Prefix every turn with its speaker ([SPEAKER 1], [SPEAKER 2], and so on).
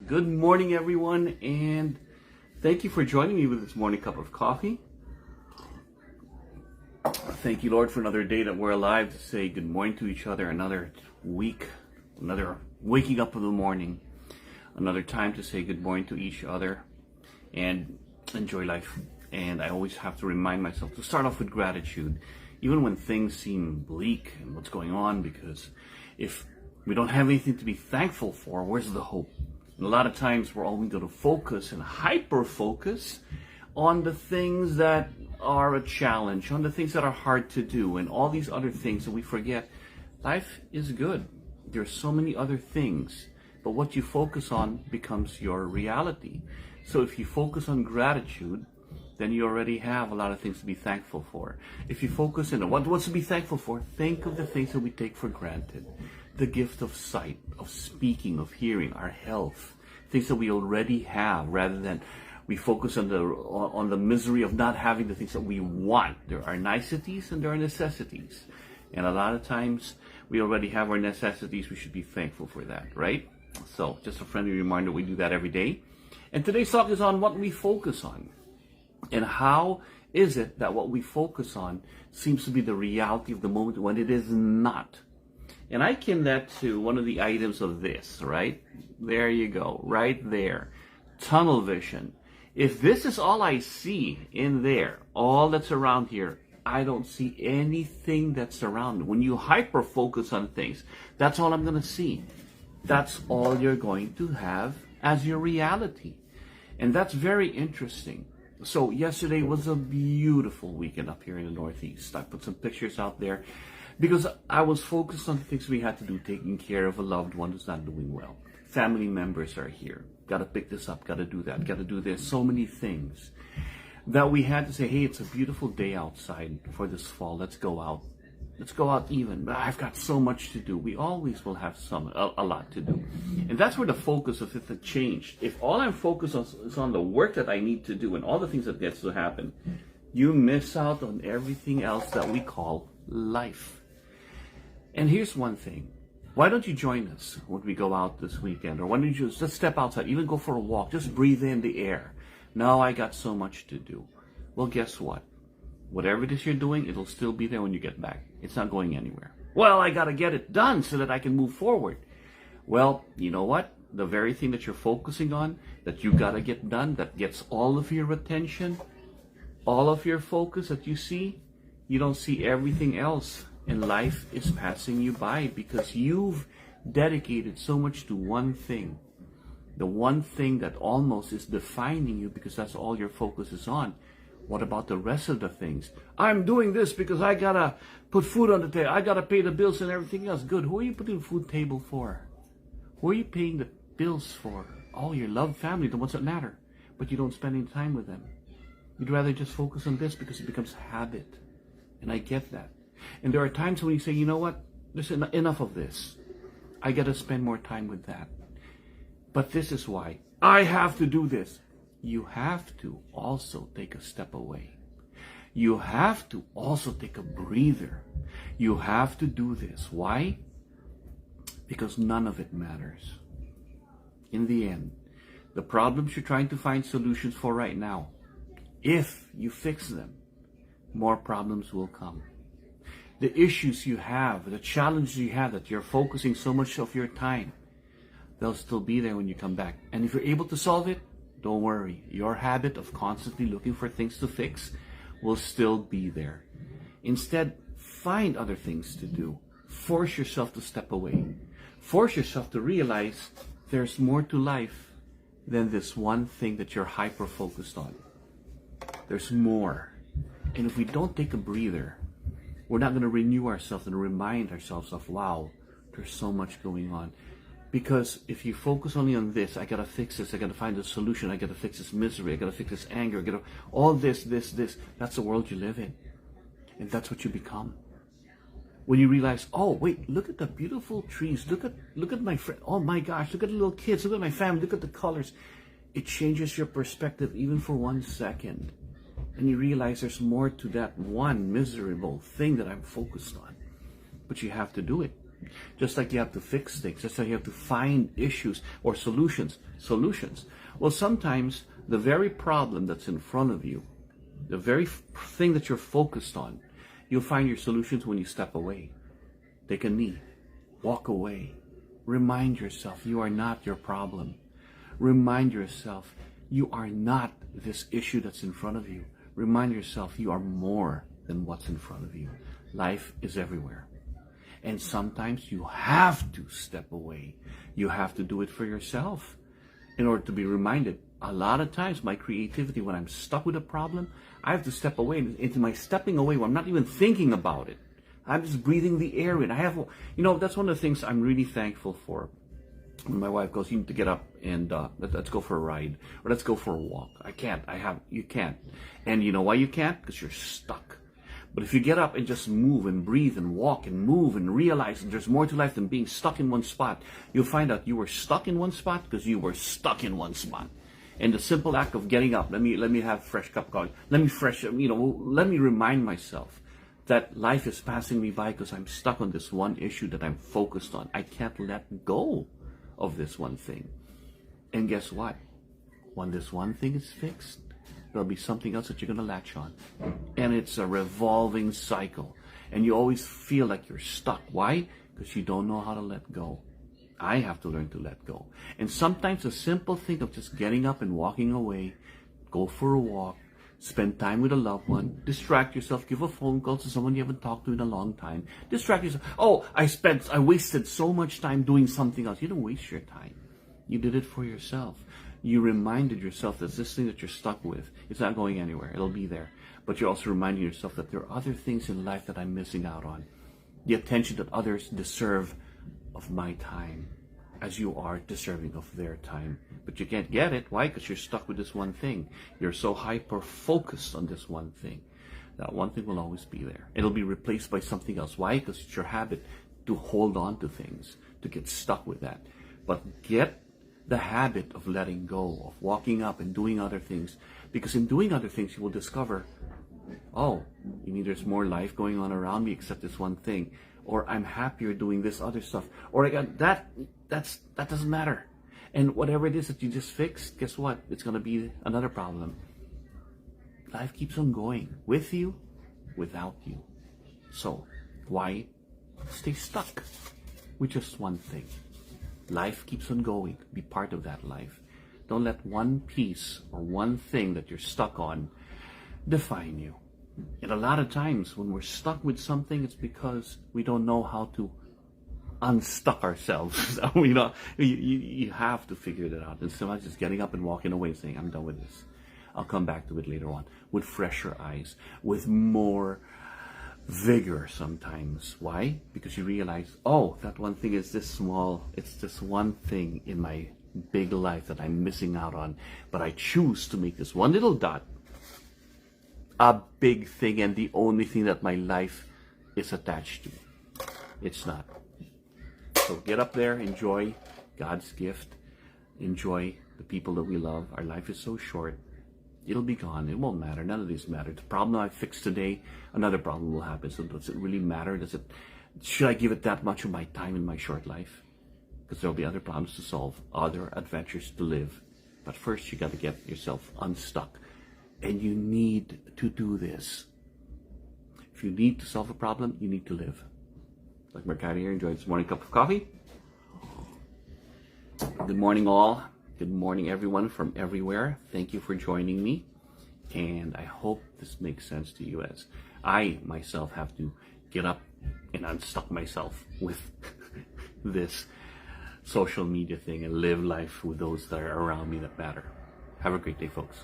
[SPEAKER 1] Good morning, everyone, and thank you for joining me with this morning cup of coffee. Thank you, Lord, for another day that we're alive to say good morning to each other, another week, another waking up in the morning, another time to say good morning to each other and enjoy life. And I always have to remind myself to start off with gratitude, even when things seem bleak and what's going on, because if we don't have anything to be thankful for, where's the hope? And a lot of times we're only going to focus and hyper-focus on the things that are a challenge, on the things that are hard to do, and all these other things, and we forget life is good. There's so many other things, but what you focus on becomes your reality. So if you focus on gratitude, then you already have a lot of things to be thankful for. If you focus on what's to be thankful for, think of the things that we take for granted. The gift of sight, of speaking, of hearing, our health, things that we already have, rather than we focus on the misery of not having the things that we want. There are niceties and there are necessities. And a lot of times we already have our necessities. We should be thankful for that, right? So just a friendly reminder, we do that every day. And today's talk is on what we focus on. And how is it that what we focus on seems to be the reality of the moment when it is not? And I akin that to one of the items of this, right? There you go, right there. Tunnel vision. If this is all I see in there, all that's around here, I don't see anything that's around. When you hyper focus on things, that's all I'm going to see. That's all you're going to have as your reality. And that's very interesting. So yesterday was a beautiful weekend up here in the Northeast. I put some pictures out there because I was focused on the things we had to do, taking care of a loved one who's not doing well. Family members are here. Got to pick this up, got to do that, got to do this. So many things that we had to say, hey, it's a beautiful day outside for this fall. Let's go out. Let's go out even. But I've got so much to do. We always will have a lot to do. And that's where the focus of it changed. If all I'm focused on is on the work that I need to do and all the things that gets to happen, you miss out on everything else that we call life. And here's one thing. Why don't you join us when we go out this weekend? Or why don't you just step outside, even go for a walk, just breathe in the air. No, I got so much to do. Well, guess what? Whatever it is you're doing, it'll still be there when you get back. It's not going anywhere. Well, I got to get it done so that I can move forward. Well, you know what? The very thing that you're focusing on, that you got to get done, that gets all of your attention, all of your focus that you see, you don't see everything else. And life is passing you by because you've dedicated so much to one thing. The one thing that almost is defining you because that's all your focus is on. What about the rest of the things? I'm doing this because I gotta put food on the table. I gotta pay the bills and everything else. Good. Who are you putting the food table for? Who are you paying the bills for? Oh, your loved family, the ones that matter. But you don't spend any time with them. You'd rather just focus on this because it becomes habit. And I get that. And there are times when you say, you know what? There's enough of this. I gotta spend more time with that. But this is why I have to do this. You have to also take a step away. You have to also take a breather. You have to do this. Why? Because none of it matters. In the end, the problems you're trying to find solutions for right now, if you fix them, more problems will come. The issues you have, the challenges you have that you're focusing so much of your time, they'll still be there when you come back. And if you're able to solve it, don't worry. Your habit of constantly looking for things to fix will still be there. Instead, find other things to do. Force yourself to step away. Force yourself to realize there's more to life than this one thing that you're hyper-focused on. There's more. And if we don't take a breather, we're not going to renew ourselves and remind ourselves of, wow, there's so much going on. Because if you focus only on this, I got to fix this, I got to find a solution, I got to fix this misery, I got to fix this anger, all this, that's the world you live in. And that's what you become. When you realize, oh, wait, look at the beautiful trees, look at my friend, oh my gosh, look at the little kids, look at my family, look at the colors. It changes your perspective even for 1 second. And you realize there's more to that one miserable thing that I'm focused on. But you have to do it. Just like you have to fix things, just like you have to find issues or solutions. Well, sometimes the very problem that's in front of you, the very thing that you're focused on, you'll find your solutions when you step away. Take a knee, walk away. Remind yourself you are not your problem. Remind yourself you are not this issue that's in front of you. Remind yourself you are more than what's in front of you. Life is everywhere. And sometimes you have to step away. You have to do it for yourself in order to be reminded. A lot of times my creativity, when I'm stuck with a problem, I have to step away. Into my stepping away where I'm not even thinking about it. I'm just breathing the air in. That's one of the things I'm really thankful for. When my wife goes, you need to get up and let's go for a ride, or let's go for a walk. You can't. And you know why you can't? Because you're stuck. But if you get up and just move and breathe and walk and move and realize that there's more to life than being stuck in one spot, you'll find out you were stuck in one spot because you were stuck in one spot. And the simple act of getting up, let me have a fresh cup of coffee. Let me remind myself that life is passing me by because I'm stuck on this one issue that I'm focused on. I can't let go of this one thing. And guess what? When this one thing is fixed, there'll be something else that you're going to latch on. And it's a revolving cycle. And you always feel like you're stuck. Why? Because you don't know how to let go. I have to learn to let go. And sometimes a simple thing of just getting up and walking away, go for a walk, spend time with a loved one, distract yourself, give a phone call to someone you haven't talked to in a long time. Distract yourself. Oh, I wasted so much time doing something else. You don't waste your time. You did it for yourself. You reminded yourself that this thing that you're stuck with, it's not going anywhere. It'll be there. But you're also reminding yourself that there are other things in life that I'm missing out on. The attention that others deserve of my time, as you are deserving of their time. But you can't get it. Why? Because you're stuck with this one thing. You're so hyper-focused on this one thing. That one thing will always be there. It'll be replaced by something else. Why? Because it's your habit to hold on to things, to get stuck with that. But get the habit of letting go, of walking up and doing other things. Because in doing other things, you will discover, oh, you mean there's more life going on around me except this one thing. Or I'm happier doing this other stuff. Or again, that doesn't matter. And whatever it is that you just fixed, guess what? It's going to be another problem. Life keeps on going, with you, without you. So, why stay stuck with just one thing? Life keeps on going. Be part of that life. Don't let one piece or one thing that you're stuck on define you. And a lot of times when we're stuck with something, it's because we don't know how to unstuck ourselves. You have to figure that out. And sometimes just getting up and walking away and saying, I'm done with this. I'll come back to it later on with fresher eyes, with more vigor sometimes. Why? Because you realize, oh, that one thing is this small. It's this one thing in my big life that I'm missing out on. But I choose to make this one little dot a big thing and the only thing that my life is attached to. It's not. So get up there, enjoy God's gift, enjoy the people that we love. Our life is so short. It'll be gone. It won't matter. None of these matter. The problem I fix today, another problem will happen. So does it really matter? Should I give it that much of my time in my short life? Because there'll be other problems to solve, other adventures to live. But first, you got to get yourself unstuck. And you need to do this. If you need to solve a problem, you need to live. Like Marcaida here, enjoy this morning cup of coffee. Good morning, all. Good morning, everyone from everywhere. Thank you for joining me. And I hope this makes sense to you, as I myself have to get up and unstuck myself with this social media thing and live life with those that are around me that matter. Have a great day, folks.